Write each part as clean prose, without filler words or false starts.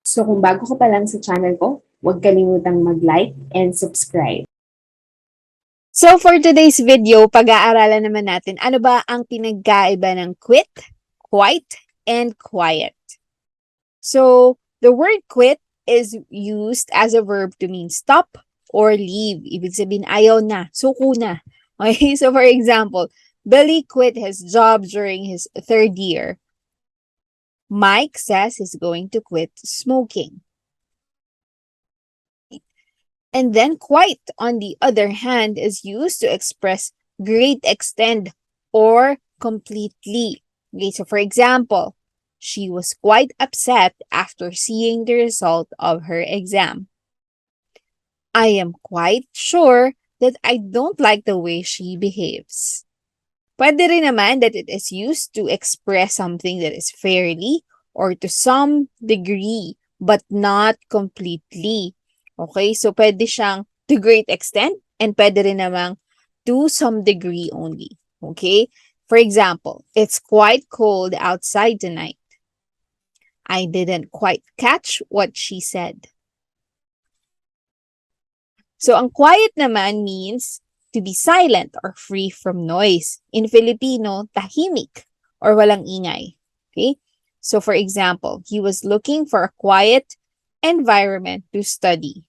So kung bago ka pa lang sa channel ko, huwag kalimutang mag-like and subscribe. So for today's video, pag-aaralan naman natin ano ba ang pinagkaiba ng quit, quite, and quiet. So the word quit is used as a verb to mean stop or leave. Ibig sabihin ayaw na, suko na. Okay, so for example, Billy quit his job during his 3rd year. Mike says he's going to quit smoking. And then quite, on the other hand, is used to express great extent or completely. Okay, so for example, she was quite upset after seeing the result of her exam. I am quite sure that I don't like the way she behaves. Pwede rin naman that it is used to express something that is fairly or to some degree but not completely. Okay? So, pwede siyang to great extent and pwede rin namang to some degree only. Okay? For example, it's quite cold outside tonight. I didn't quite catch what she said. So, ang quiet naman means to be silent or free from noise. In Filipino, tahimik or walang ingay. Okay? So for example, he was looking for a quiet environment to study.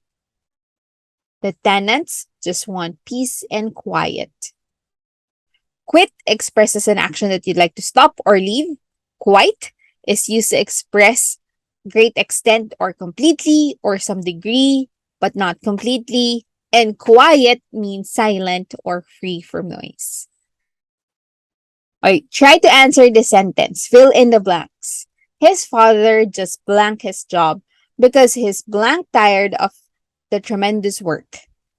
The tenants just want peace and quiet. Quit expresses an action that you'd like to stop or leave. Quite is used to express great extent or completely or some degree, but not completely. And quiet means silent or free from noise. Alright, try to answer the sentence. Fill in the blanks. His father just blanked his job because he's blank tired of the tremendous work.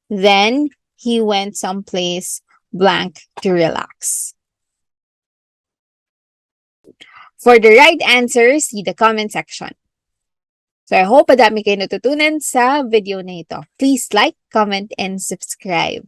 Then he went someplace blank to relax. For the right answer, see the comment section. So I hope madami kayo natutunan sa video na ito. Please like, comment, and subscribe.